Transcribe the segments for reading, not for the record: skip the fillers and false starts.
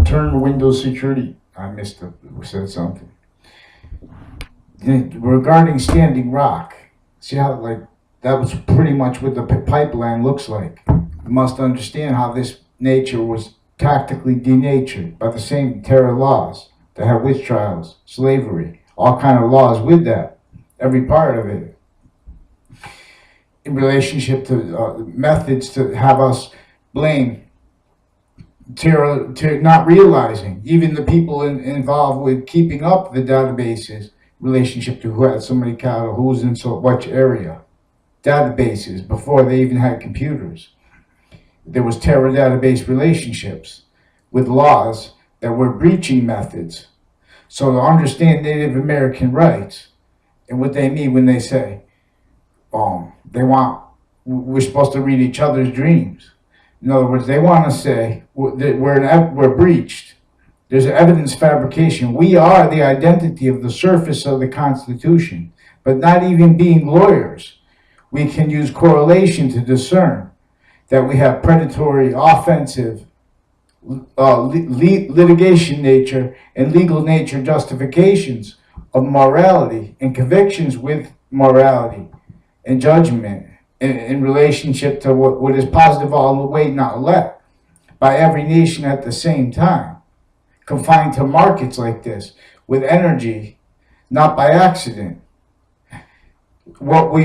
turn Windows security. I missed it. Said something regarding Standing Rock. See how like that was pretty much what the pipeline looks like. You must understand how this nature was tactically denatured by the same terror laws that have witch trials, slavery, all kind of laws with that. Every part of it. In relationship to methods to have us blame terror, not realizing, even the people involved with keeping up the databases, relationship to who had so many cattle, who's in so much area. Databases before they even had computers. There was terror database relationships with laws that were breaching methods. So to understand Native American rights and what they mean when they say, we're supposed to read each other's dreams. In other words, they want to say that we're breached. There's evidence fabrication. We are the identity of the surface of the Constitution, but not even being lawyers. We can use correlation to discern that we have predatory, offensive, litigation nature and legal nature justifications of morality and convictions with morality and judgment in relationship to what is positive all the way, not let, by every nation at the same time, confined to markets like this, with energy, not by accident. What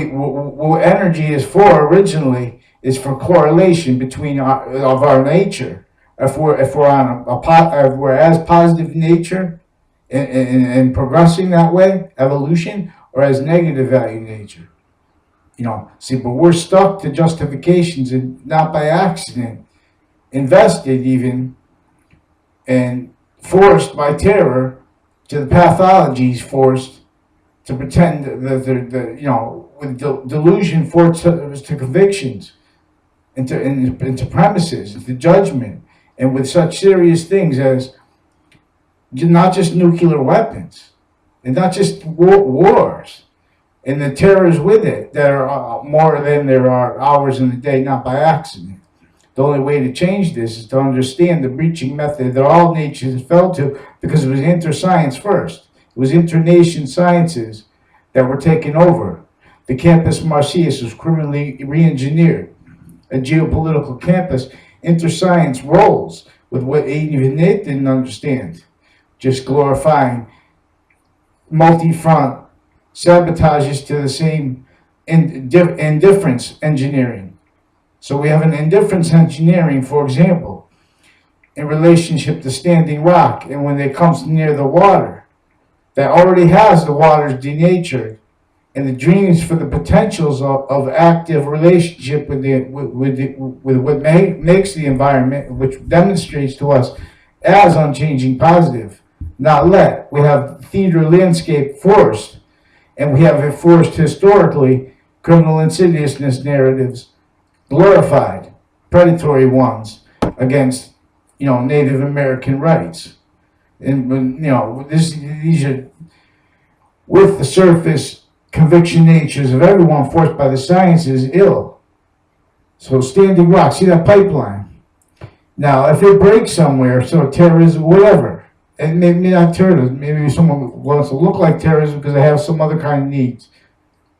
energy is for originally is for correlation between our nature. If we're as positive nature and progressing that way, evolution, or as negative value nature. But we're stuck to justifications and not by accident, invested even, and forced by terror to the pathologies, forced to pretend that they're with delusion forced to convictions, into premises, into judgment, and with such serious things as not just nuclear weapons, and not just wars, and the terrors with it that are more than there are hours in the day, not by accident. The only way to change this is to understand the breaching method that all nations fell to, because it was inter-science first. It was inter-nation sciences that were taken over. The campus Marcius was criminally re-engineered. A geopolitical campus, inter-science rolls with what even it didn't understand, just glorifying multi-front sabotages to the same indifference engineering. So we have an indifference engineering, for example, in relationship to Standing Rock, and when it comes near the water, that already has the waters denatured, and the dreams for the potentials of active relationship with what makes the environment, which demonstrates to us as unchanging positive, not let. We have theater landscape forced, and we have enforced historically criminal insidiousness narratives, glorified predatory ones against Native American rights, and these are with the surface conviction natures of everyone forced by the sciences ill. So Standing Rock, see that pipeline? Now, if it breaks somewhere, so terrorism, whatever, and maybe not terrorism, maybe someone wants to look like terrorism because they have some other kind of needs,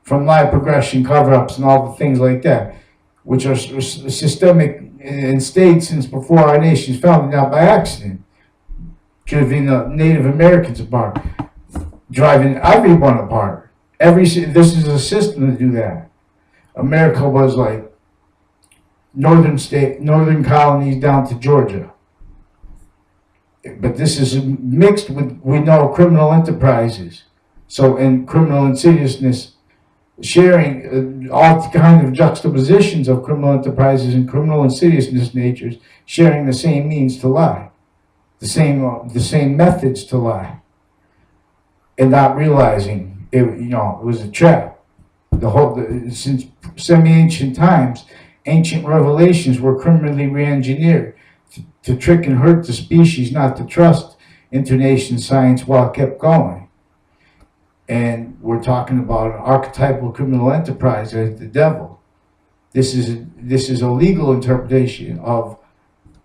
from live progression, cover-ups, and all the things like that, which are systemic in state since before our nation's founded, not by accident, driving the Native Americans apart, driving everyone apart. This is a system to do that. America was like northern colonies down to Georgia. But this is mixed with, we know, criminal enterprises. So in criminal insidiousness, sharing all kinds of juxtapositions of criminal enterprises and criminal insidiousness natures, sharing the same means to lie, the same methods to lie, and not realizing it was a trap. Since semi-ancient times, ancient revelations were criminally re-engineered to trick and hurt the species not to trust inter-nation science while it kept going. And we're talking about an archetypal criminal enterprise as the devil. This is a legal interpretation of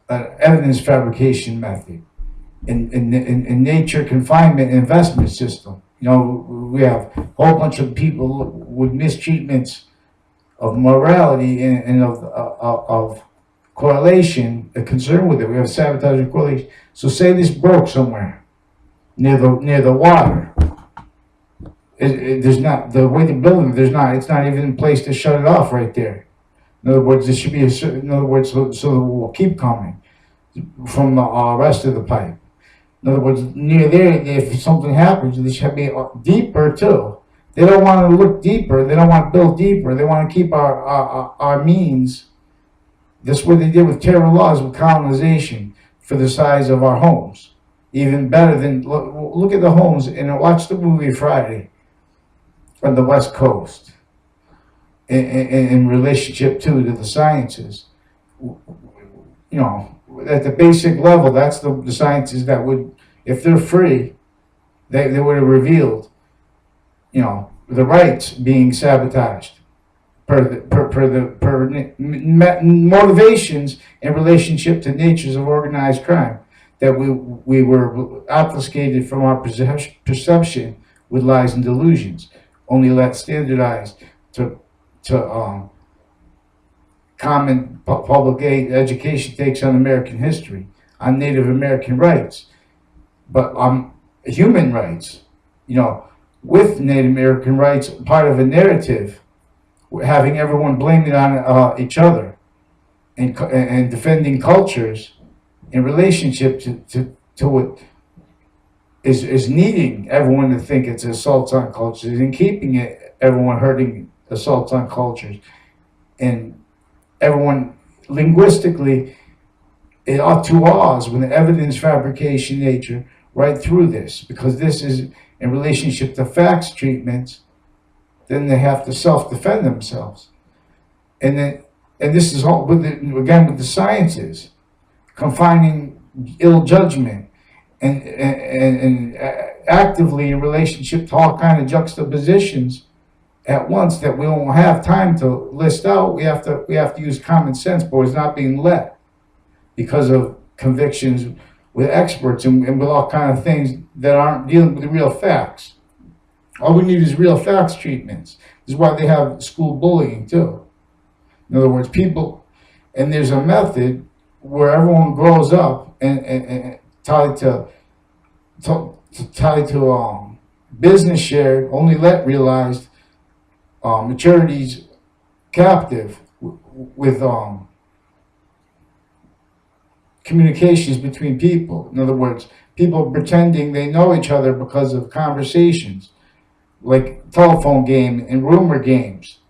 an evidence fabrication method. in nature confinement investment system. We have a whole bunch of people with mistreatments of morality and of correlation, a concern with it. We have sabotage and correlation. So say this broke somewhere near the water. There's not the way to build them. There's not. It's not even in place to shut it off right there. In other words, there should be in other words, so that it will keep coming from the rest of the pipe. In other words, near there, if something happens, they should be deeper too. They don't want to look deeper. They don't want to build deeper. They want to keep our means. That's what they did with terror laws, with colonization, for the size of our homes. Even better than, look at the homes and watch the movie Friday on the West Coast in relationship to the sciences. At the basic level, that's the sciences that would, if they're free, they would have revealed, the rights being sabotaged per motivations in relationship to natures of organized crime, that we were obfuscated from our perception with lies and delusions, only let standardized to common public education takes on American history, on Native American rights, but human rights, with Native American rights, part of a narrative, having everyone blame it on each other, and defending cultures in relationship to what is needing everyone to think it's assaults on cultures, and keeping everyone hurting assaults on cultures, and everyone linguistically it ought to ours with the evidence fabrication nature right through this, because this is in relationship to facts treatments. Then they have to self-defend themselves, and this is all with the sciences, confining ill judgment, and actively in relationship to all kind of juxtapositions at once that we don't have time to list out. We have to use common sense, but it's not being let because of convictions with experts and with all kind of things that aren't dealing with the real facts. All we need is real facts treatments. This is why they have school bullying too. In other words, people, and there's a method where everyone grows up and tied to business shared, only let realized maturities captive with communications between people. In other words, people pretending they know each other because of conversations, like telephone game and rumor games.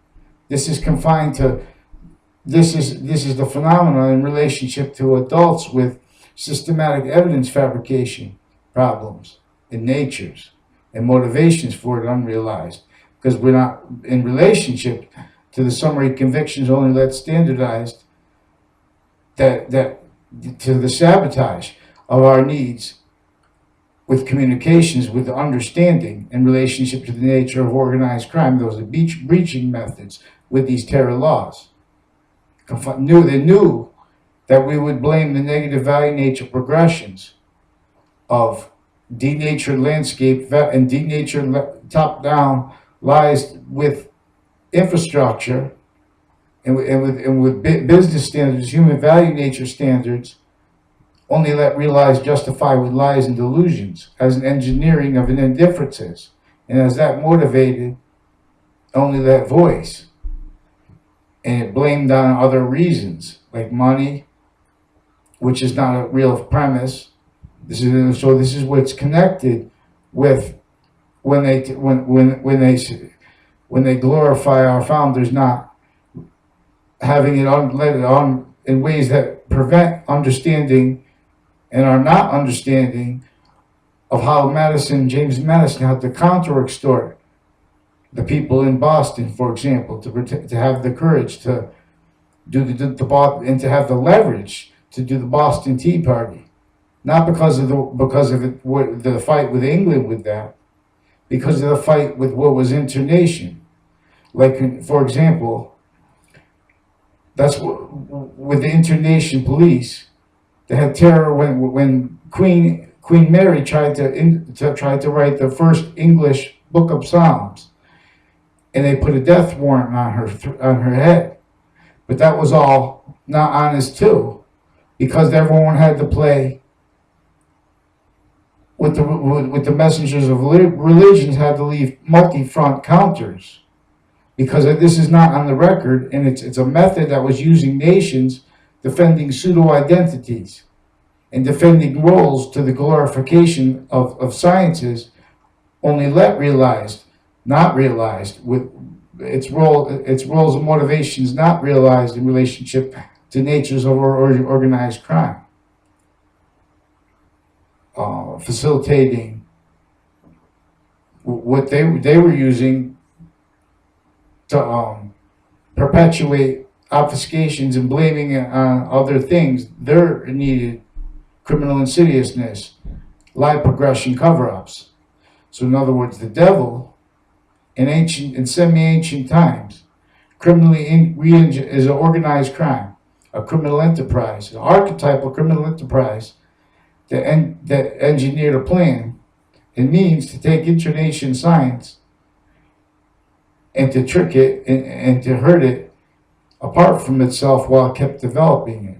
This is confined to, this is the phenomenon in relationship to adults with systematic evidence fabrication problems in natures and motivations for it unrealized, because we're not in relationship to the summary convictions only let standardized, that to the sabotage of our needs with communications, with the understanding in relationship to the nature of organized crime. Those are breaching methods with these terror laws. They knew that we would blame the negative value nature progressions of denatured landscape and denatured top-down lies with infrastructure and with business standards, human value nature standards, only let realize justify with lies and delusions as an engineering of an indifferences, and as that motivated only that voice, and it blamed on other reasons like money, which is not a real premise. This is what's connected with when they glorify our founders not having it let it on in ways that prevent understanding and are not understanding of how James Madison had to counter extort the people in Boston, for example, to have the courage to do and to have the leverage to do the Boston Tea Party, not because of the fight with England with that, because of the fight with what was internation. Like, for example, that's with the internation police, they had terror when Queen Queen Mary tried to write the first English book of Psalms, and they put a death warrant on her head. But that was all not honest too, because everyone had to play with the messengers of religions had to leave multi-front counters, because this is not on the record, and it's a method that was using nations defending pseudo-identities and defending roles to the glorification of sciences, only not realized, with its roles and motivations not realized in relationship to natures of organized crime, facilitating what they were using to perpetuate obfuscations and blaming it on other things. Their needed criminal insidiousness, lie progression, cover-ups. So in other words, the devil in ancient and semi-ancient times criminally is an organized crime, a criminal enterprise, an archetypal criminal enterprise that engineered a plan and means to take internation science and to trick it and to hurt it apart from itself while it kept developing it.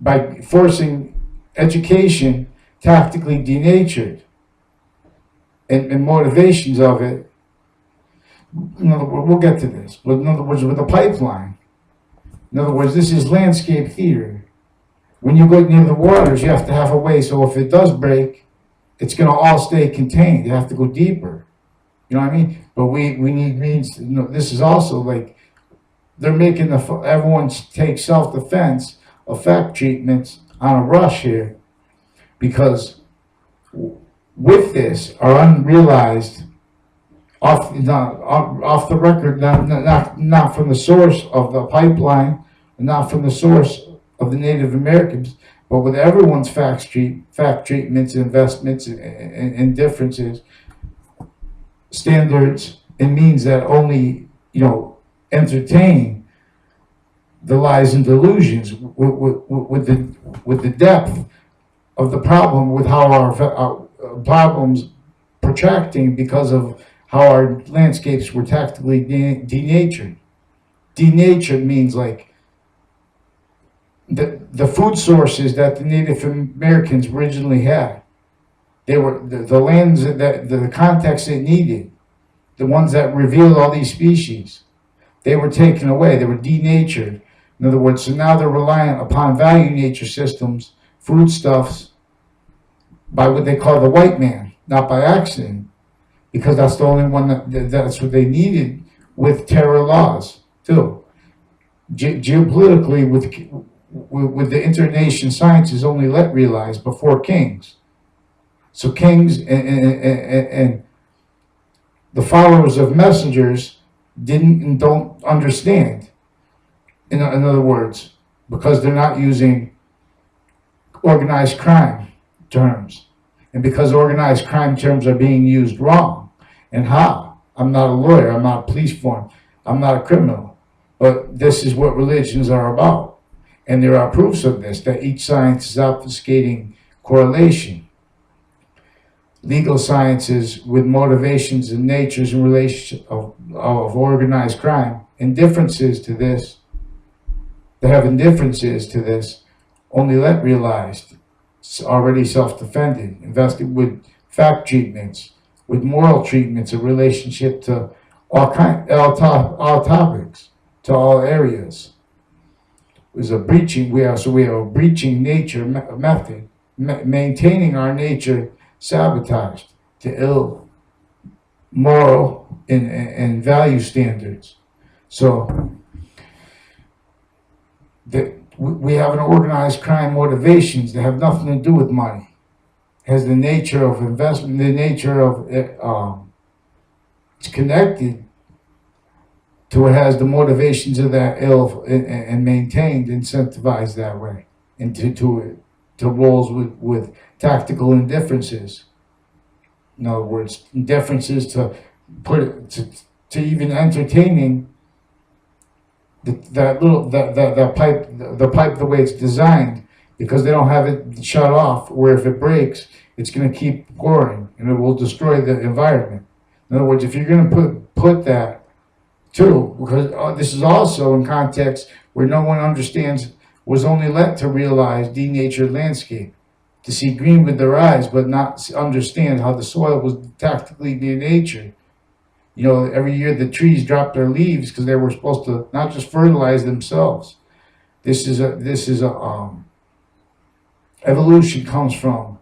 By forcing education tactically denatured and motivations of it. In other words, we'll get to this, but in other words, with a pipeline. In other words, this is landscape theater. When you go near the waters, you have to have a way, so if it does break, it's going to all stay contained. You have to go deeper. You know what I mean? But we need means. This is also like they're making everyone take self-defense effect treatments on a rush here, because with this are unrealized off the record, not from the source of the pipeline, not from the source of the Native Americans, but with everyone's fact treatments, investments, and differences, standards, and means that only entertain the lies and delusions with the depth of the problem, with how our problems protracting because of how our landscapes were tactically denatured. Denatured means like the food sources that the Native Americans originally had. They were the lands that the context it needed, the ones that revealed all these species. They were taken away. They were denatured. In other words, so now they're reliant upon value nature systems, foodstuffs, by what they call the white man, not by accident, because that's the only one that's what they needed with terror laws too. Geopolitically, with the internation sciences only realized before kings. So kings and the followers of messengers didn't and don't understand. In other words, because they're not using organized crime terms, and because organized crime terms are being used wrong. And how? I'm not a lawyer, I'm not a police form, I'm not a criminal, but this is what religions are about. And there are proofs of this, that each science is obfuscating correlation. Legal sciences with motivations and natures and relations of organized crime, indifferences to this, they have indifferences to this, only realized, already self-defended, invested with fact treatments, with moral treatments in relationship to all topics, to all areas. It was a breaching. We have a breaching nature method, maintaining our nature sabotaged to ill moral and value standards. So we have an organized crime motivations that have nothing to do with money. It has the nature of investment, the nature of it's connected to it, has the motivations of that ill and maintained, incentivized that way, and to roles with tactical indifferences. In other words, indifferences to even entertaining the pipe the way it's designed, because they don't have it shut off, where if it breaks, it's going to keep pouring and it will destroy the environment. In other words, if you're going to put that too, because this is also in context where no one understands, was only led to realize denatured landscape, to see green with their eyes, but not understand how the soil was tactically denatured. You know, every year the trees dropped their leaves because they were supposed to not just fertilize themselves. This is a evolution comes from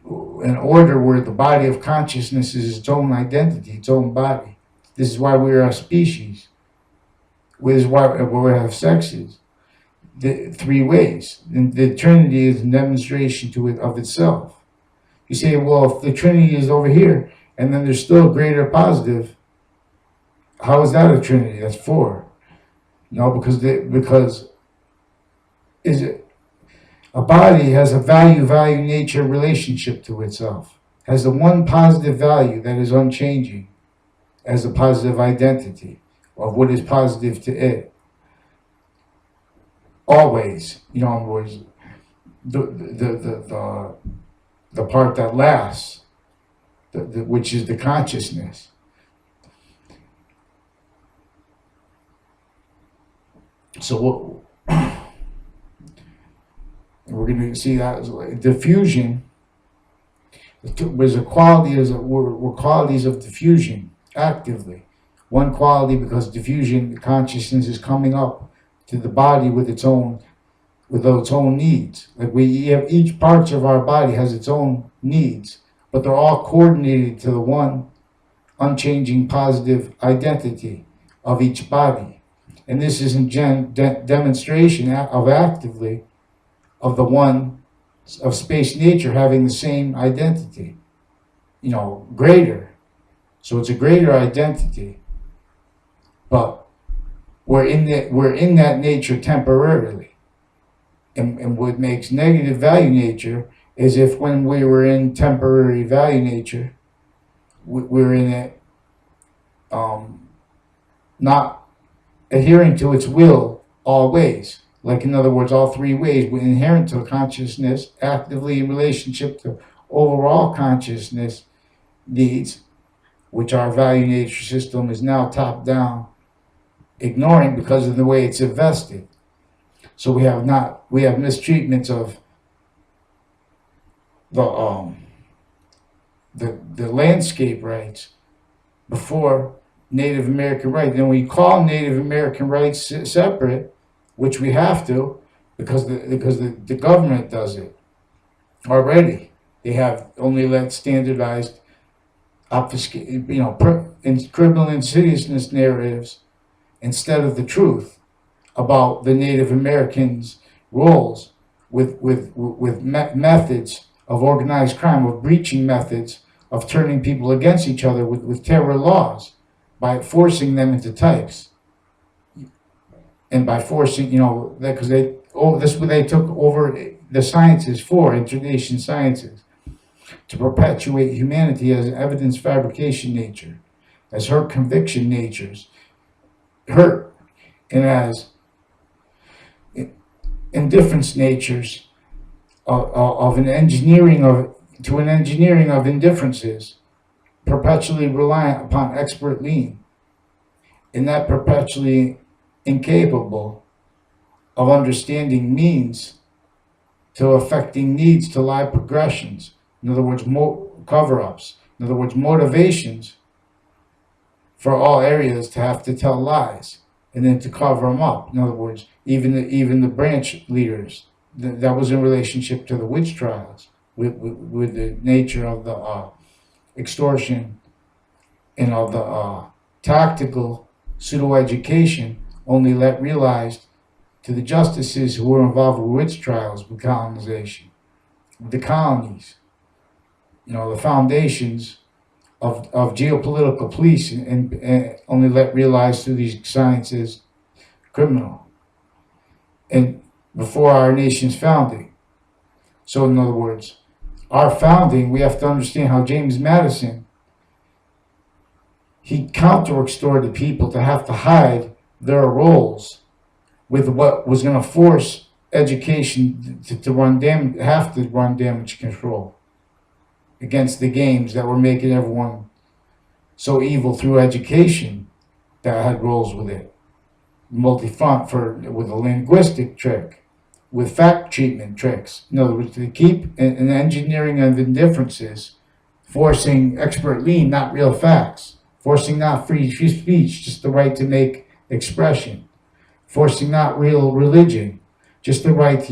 an order where the body of consciousness is its own identity, its own body. This is why we are a species. This is why we have sexes. The three ways. And the Trinity is a demonstration to it of itself. You say, well, if the Trinity is over here, and then there's still a greater positive, how is that a Trinity? That's four. No, because is it a body has a value nature relationship to itself, has the one positive value that is unchanging as a positive identity of what is positive to it. Always, you know, in other words, the part that lasts, which is the consciousness. So we're going to see that diffusion was were qualities of diffusion actively. One quality, because diffusion consciousness is coming up to the body with its own needs. Like we have, each part of our body has its own needs, but they're all coordinated to the one unchanging positive identity of each body. And this is a demonstration of actively of the one of space nature having the same identity, you know, greater. So it's a greater identity, but we're in that nature temporarily. And what makes negative value nature is if when we were in temporary value nature, we're in it not adhering to its will all ways. Like, in other words, all three ways were inherent to consciousness, actively in relationship to overall consciousness needs, which our value nature system is now top down, ignoring because of the way it's invested. So we have mistreatments of the landscape rights before Native American rights. And we call Native American rights separate, which we have to, because the government does it already. They have only let standardized obfuscate, in criminal insidiousness narratives instead of the truth about the Native Americans' roles with methods of organized crime, of breaching methods, of turning people against each other with terror laws, by forcing them into types. And by forcing, because this is what they took over the sciences for, internation sciences, to perpetuate humanity as evidence fabrication nature, as hurt conviction natures, hurt, and as indifference natures of an engineering of indifferences, perpetually reliant upon expert lean, and that perpetually incapable of understanding means to affecting needs to live progressions. In other words, cover-ups. In other words, motivations for all areas to have to tell lies and then to cover them up. In other words, even the branch leaders, that was in relationship to the witch trials with the nature of the extortion and of the tactical pseudo-education only realized to the justices who were involved with witch trials, with colonization, the colonies, the foundations of geopolitical police, and only realized through these sciences criminal, and before our nation's founding. So in other words, our founding, we have to understand how James Madison, he counter-extorted people to have to hide their roles with what was going to force education have to run damage control against the games that were making everyone so evil through education that had roles with it. Multi-front with a linguistic trick, with fact treatment tricks. In other words, to keep an engineering of indifferences, forcing expert lean, not real facts, forcing not free speech, just the right to make expression, forcing not real religion, just the right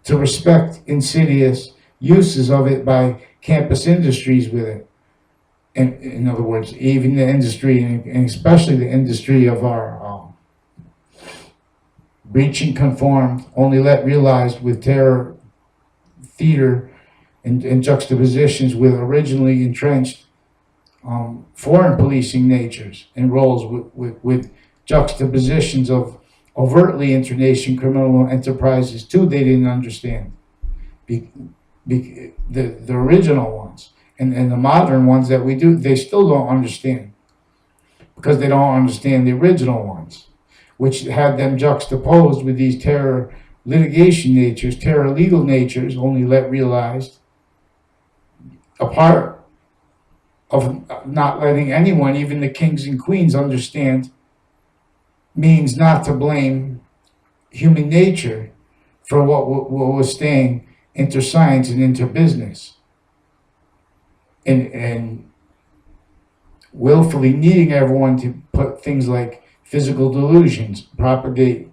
to respect insidious uses of it by campus industries with it. And in other words, even the industry, and especially the industry of our breaching conformed, only let realized with terror theater and juxtapositions with originally entrenched foreign policing natures and roles with juxtapositions of overtly internation criminal enterprises too they didn't understand. The original ones and the modern ones that we do, they still don't understand because they don't understand the original ones, which had them juxtaposed with these terror litigation natures, terror legal natures, only let realized, a part of not letting anyone, even the kings and queens, understand means not to blame human nature for what was staying inter-science and inter-business. And willfully needing everyone to put things like physical delusions propagate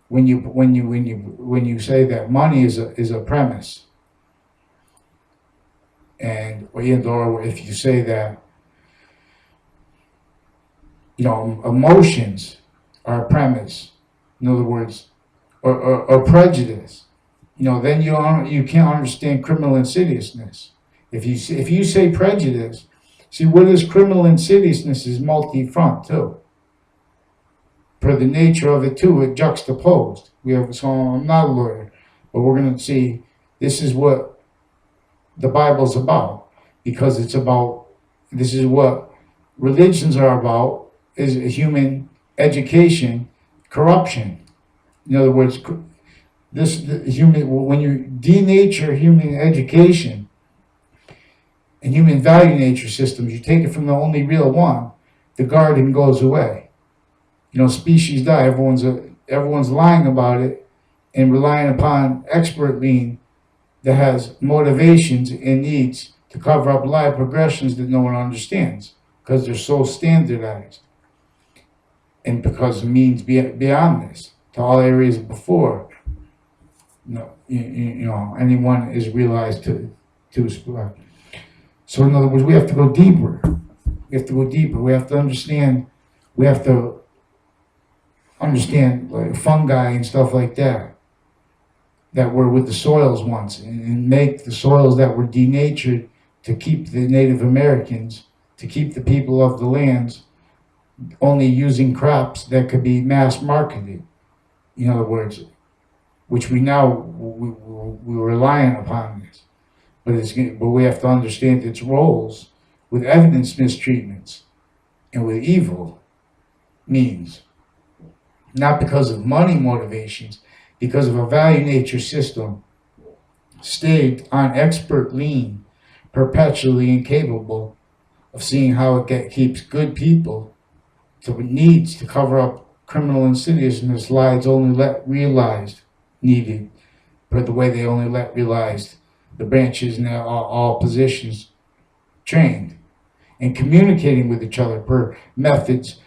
when you say that money is a premise, and or if you say that emotions are a premise, in other words, or prejudice, then you can't understand criminal insidiousness. If you say prejudice, see what is criminal insidiousness is multi-front too. Per the nature of it too, it juxtaposed. So I'm not a lawyer, but we're going to see this is what the Bible's about, because this is what religions are about, is human education, corruption. In other words, when you denature human education and human value nature systems, you take it from the only real one, the garden goes away. Species die. Everyone's lying about it and relying upon expert lean that has motivations and needs to cover up life progressions that no one understands because they're so standardized, and because it means beyond this to all areas before anyone is realized to. So in other words, we have to go deeper. We have to understand. We have to understand like fungi and stuff like that were with the soils once, and make the soils that were denatured to keep the Native Americans, to keep the people of the lands only using crops that could be mass marketed. In other words, which we're relying upon this, but we have to understand its roles with evidence mistreatments and with evil means. Not because of money motivations, because of a value nature system stayed on expert lean, perpetually incapable of seeing how it keeps good people to needs to cover up criminal insidiousness lies only let realized needed, but the way they only let realized the branches in all positions trained and communicating with each other per methods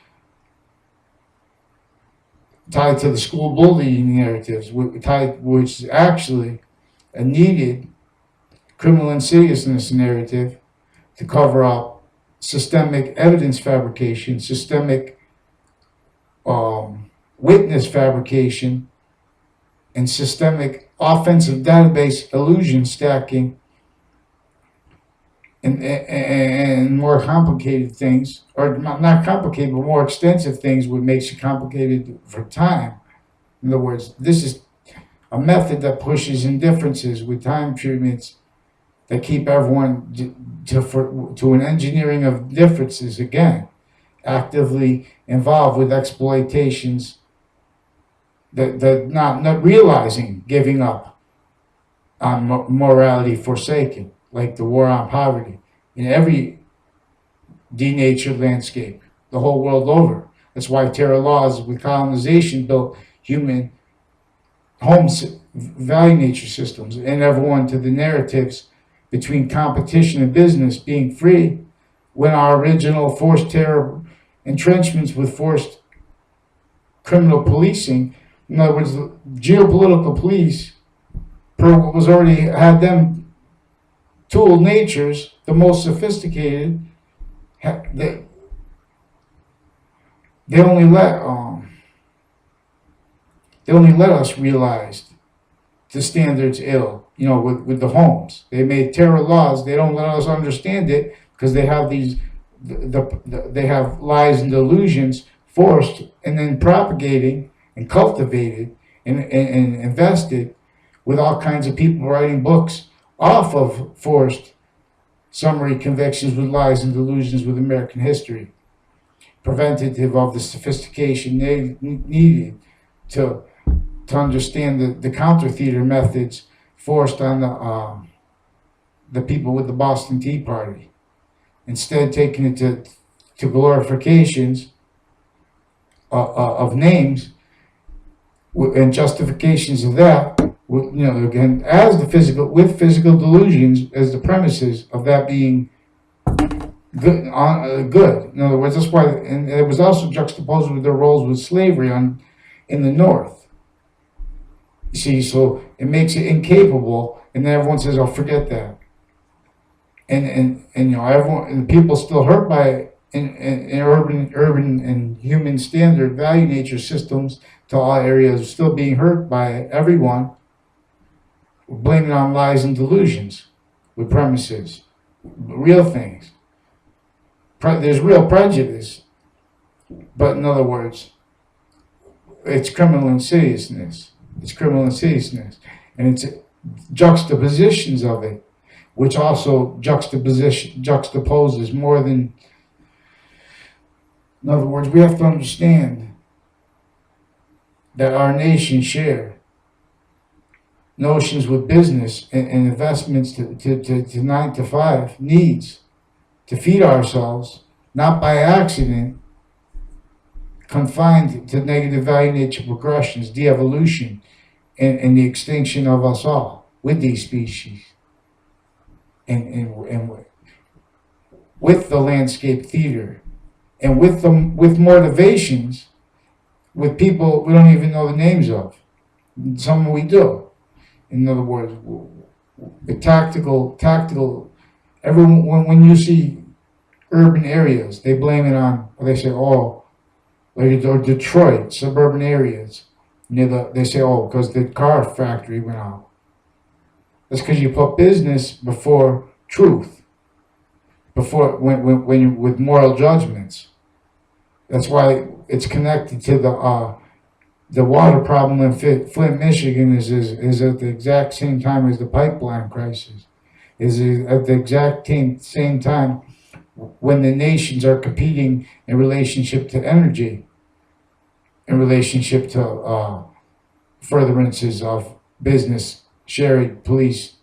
tied to the school bullying narratives, which is actually a needed criminal insidiousness narrative to cover up systemic evidence fabrication, systemic witness fabrication, and systemic offensive database illusion stacking, and more complicated things, or not complicated, but more extensive things, what makes it complicated for time. In other words, this is a method that pushes indifferences with time treatments that keep everyone to an engineering of differences, again, actively involved with exploitations the not realizing, giving up on morality forsaken, like the war on poverty in every denatured landscape, the whole world over. That's why terror laws with colonization built human homes, value nature systems, and everyone to the narratives between competition and business being free, when our original forced terror entrenchments with forced criminal policing, in other words, the geopolitical police, per what was already had them tool natures, the most sophisticated, they only let us realize the standards ill, with the homes. They made terror laws. They don't let us understand it because they have they have lies and delusions forced and then propagating and cultivated and invested with all kinds of people writing books off of forced summary convictions with lies and delusions with American history, preventative of the sophistication needed to understand the counter theater methods forced on the people with the Boston Tea Party. Instead, taking it to glorifications of names and justifications of that, again, as the physical delusions as the premises of that being good. In other words, that's why, and it was also juxtaposed with their roles with slavery in the North. You see, so it makes it incapable, and then everyone says, "Oh, forget that." And everyone, and people still hurt by it in urban and human standard value nature systems to all areas, still being hurt by it. Everyone blaming it on lies and delusions with premises, real things. There's real prejudice, but in other words, it's criminal insidiousness. It's criminal insidiousness, and it's juxtapositions of it, which also juxtaposes more than. In other words, we have to understand that our nation share notions with business and investments to 9 to 5 needs to feed ourselves, not by accident, confined to negative value nature progressions, de-evolution, and the extinction of us all with these species, and with the landscape theater, and with motivations, with people we don't even know the names of. Some we do. In other words, the tactical. Everyone, when you see urban areas, they blame it on. They say, "Oh, or Detroit, suburban areas." They say, "Oh, because the car factory went out." That's because you put business before truth, before when you with moral judgments. That's why it's connected to the water problem in Flint, Michigan is at the exact same time as the pipeline crisis. Is at the exact same time when the nations are competing in relationship to energy, in relationship to furtherances of business, shared police,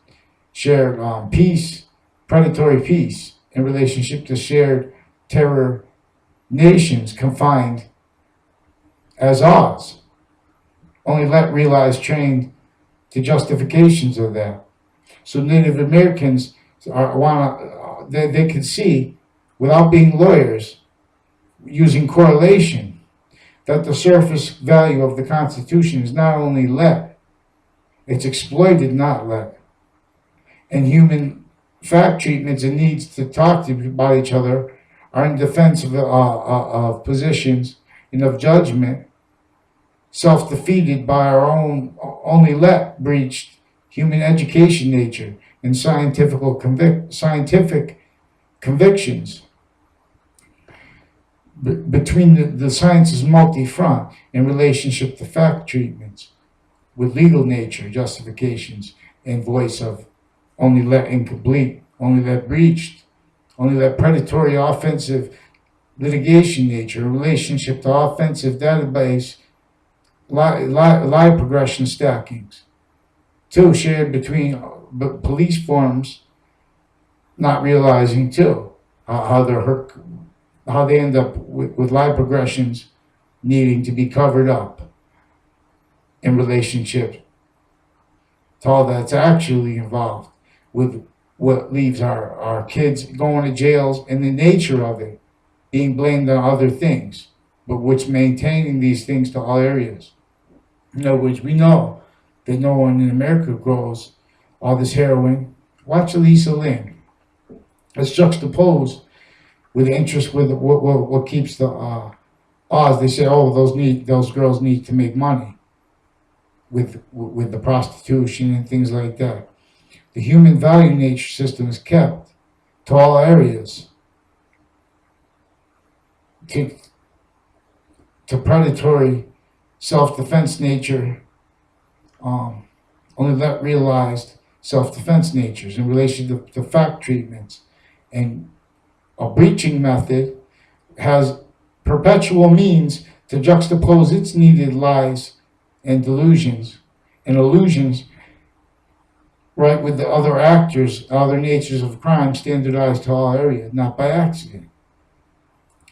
shared peace, predatory peace, in relationship to shared terror nations confined as ours. Only let realize trained to justifications of that. So Native Americans they can see, without being lawyers, using correlation, that the surface value of the Constitution is not only let, it's exploited, not let. And human fact treatments and needs to talk about each other are in defense of positions and of judgment, self-defeated by our own only let breached human education nature and scientific convictions. Between the sciences multi-front in relationship to fact treatments with legal nature justifications and voice of only let incomplete, only let breached, only let predatory offensive litigation nature in relationship to offensive database lie progression stackings. Two, shared between police forms, not realizing too how they're hurt, how they end up with lie progressions needing to be covered up in relationship to all that's actually involved with what leaves our kids going to jails and the nature of it being blamed on other things, but which maintaining these things to all areas. In other words, we know that no one in America grows all this heroin. Watch Elisa Lam. It's juxtaposed with the interest with what keeps the odds. They say, oh, those girls need to make money with the prostitution and things like that. The human value nature system is kept to all areas, to predatory self-defense nature, only let realized self-defense natures in relation to fact treatments. And a breaching method has perpetual means to juxtapose its needed lies and delusions and illusions, right, with the other actors, other natures of crime standardized to all areas, not by accident.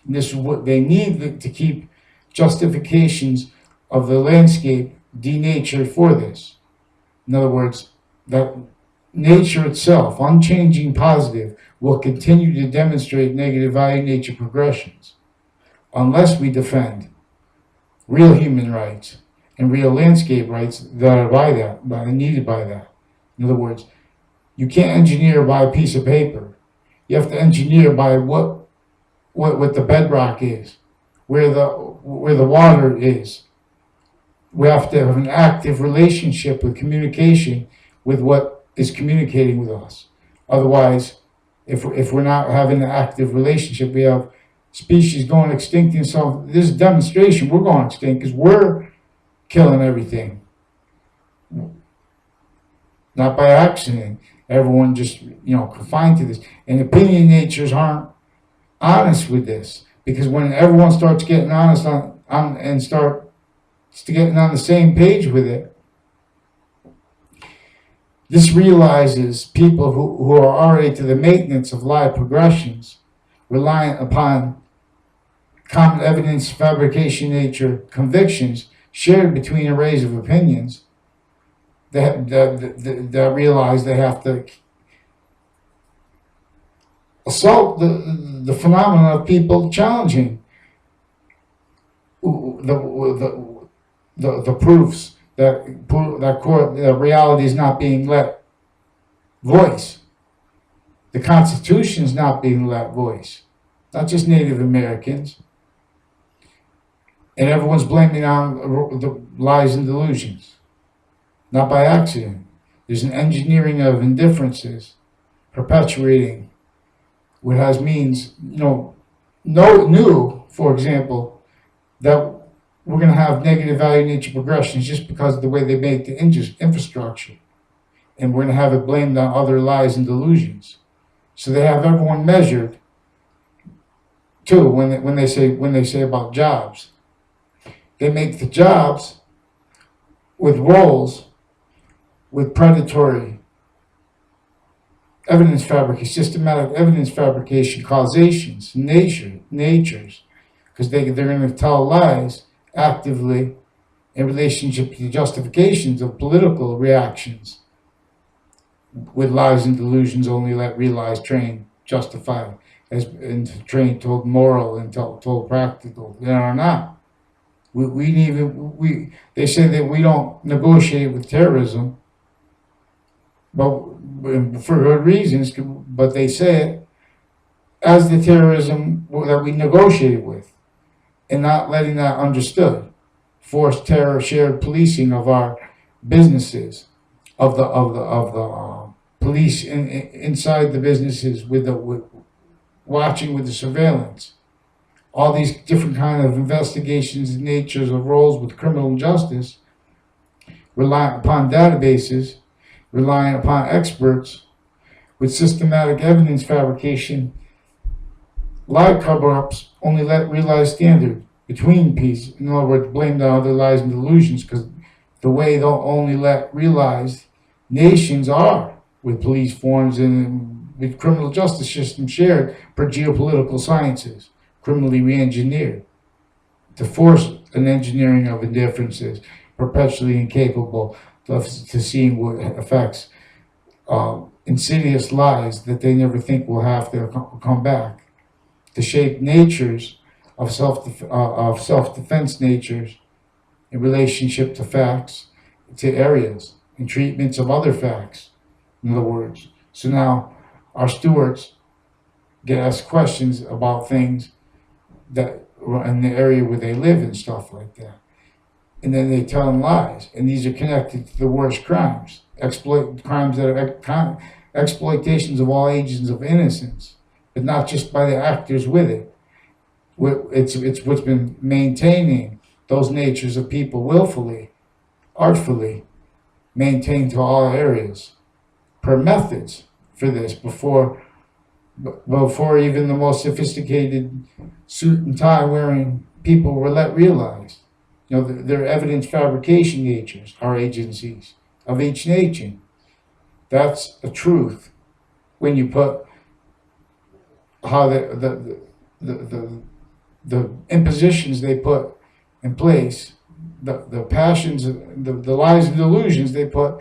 And this is what they need to keep justifications of the landscape denatured for this. In other words, that nature itself, unchanging positive, will continue to demonstrate negative value nature progressions unless we defend real human rights and real landscape rights that are needed by that. In other words, you can't engineer by a piece of paper. You have to engineer by what the bedrock is, where the water is. We have to have an active relationship with communication with what is communicating with us. Otherwise, if we're not having an active relationship, we have species going extinct. And so this demonstration, we're going extinct because we're killing everything. Not by accident. Everyone just, confined to this. And opinion natures aren't honest with this. Because when everyone starts getting honest and starts getting on the same page with it, this realizes people who are already to the maintenance of lie progressions, reliant upon common evidence, fabrication nature, convictions shared between arrays of opinions, that realize they have to assault the phenomenon of people challenging the proofs that reality is not being let voice. The Constitution is not being let voice. Not just Native Americans. And everyone's blaming on the lies and delusions. Not by accident. There's an engineering of indifferences perpetuating what has means, for example, that we're going to have negative value nature progressions just because of the way they make the infrastructure. And we're going to have it blamed on other lies and delusions. So they have everyone measured, too, when they say about jobs. They make the jobs with roles, with predatory evidence fabrication, systematic evidence fabrication, causations, natures, because they're going to tell lies actively in relationship to the justifications of political reactions with lies and delusions only let realize, train, justify, and train told moral and told practical. They are not. They say that we don't negotiate with terrorism, but for good reasons, but they say it as the terrorism that we negotiated with, and not letting that understood. Forced terror, shared policing of our businesses, of the police inside the businesses with watching with the surveillance. All these different kind of investigations and natures of roles with criminal justice, relying upon databases, relying upon experts, with systematic evidence fabrication, lie cover-ups only let realized standard between peace. In other words, blamed on other lies and delusions, because the way they'll only let realized nations are, with police forms and with criminal justice system shared per geopolitical sciences, criminally re-engineered, to force an engineering of indifferences, perpetually incapable to seeing what affects insidious lies that they never think will have to come back, to shape natures of self-defense natures in relationship to facts, to areas and treatments of other facts, in other words. So now our stewards get asked questions about things that in the area where they live and stuff like that. And then they tell them lies. And these are connected to the worst crimes. Crimes that are exploitations of all ages of innocence, but not just by the actors with it. It's what's been maintaining those natures of people willfully, artfully, maintained to all areas, per methods for this, before even the most sophisticated suit and tie wearing people were realized. You know, their evidence fabrication natures are agencies of each nation. That's a truth when you put how the impositions they put in place, the passions, the lies and delusions they put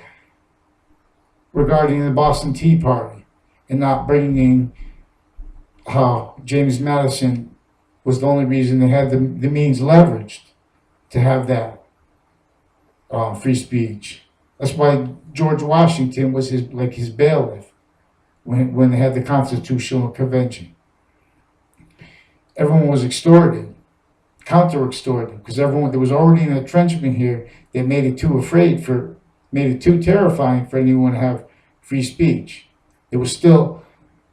regarding the Boston Tea Party, and not bringing how James Madison was the only reason they had the means leveraged to have that free speech. That's why George Washington was his bailiff when they had the Constitutional Convention. Everyone was extorted, counter-extorted, because there was already an entrenchment here that made it too terrifying for anyone to have free speech. There was still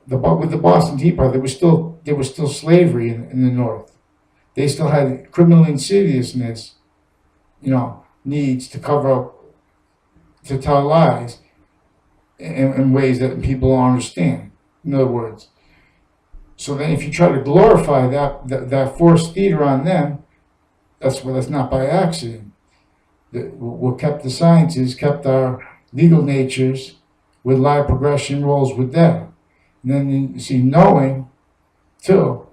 with the Boston Tea Party, there was still slavery in the North. They still had criminal insidiousness, needs to cover up, to tell lies in ways that people don't understand. In other words, so then if you try to glorify that forced theater on them, that's not by accident. What kept the sciences, kept our legal natures with lie progression rolls with that. And then you see knowing, too,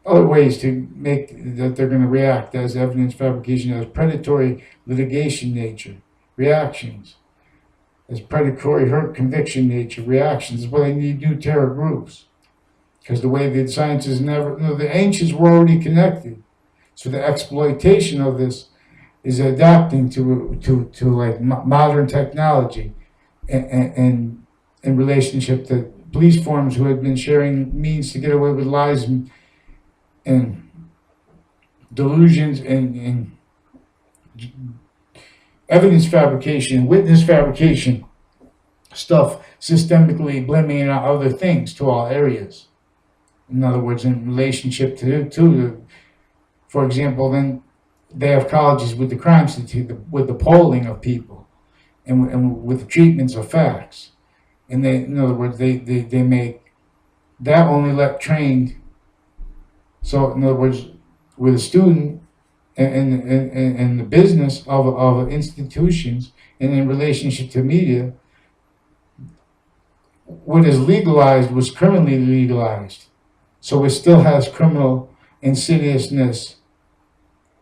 other ways to make that they're going to react as evidence fabrication, as predatory litigation nature, reactions, as predatory hurt conviction nature, reactions. Is what they need new terror groups. Because the way the sciences the ancients were already connected. So the exploitation of this is adapting to like modern technology and in relationship to police forms who had been sharing means to get away with lies and delusions and evidence fabrication, witness fabrication stuff, systemically blaming it on other things to all areas. In other words, in relationship to for example, then they have colleges with the crime statistic, with the polling of people, and with the treatments of facts. And in other words, they make that only let trained. So in other words, with a student and the business of institutions and in relationship to media, what is legalized was criminally legalized. So it still has criminal insidiousness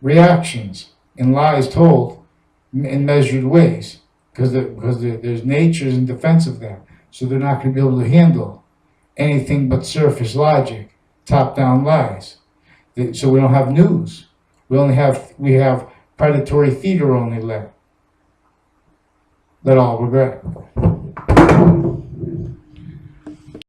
reactions and lies told in measured ways, because there's natures in defense of that. So they're not going to be able to handle anything but surface logic, top-down lies. So we don't have news. We have predatory theater only let all regret.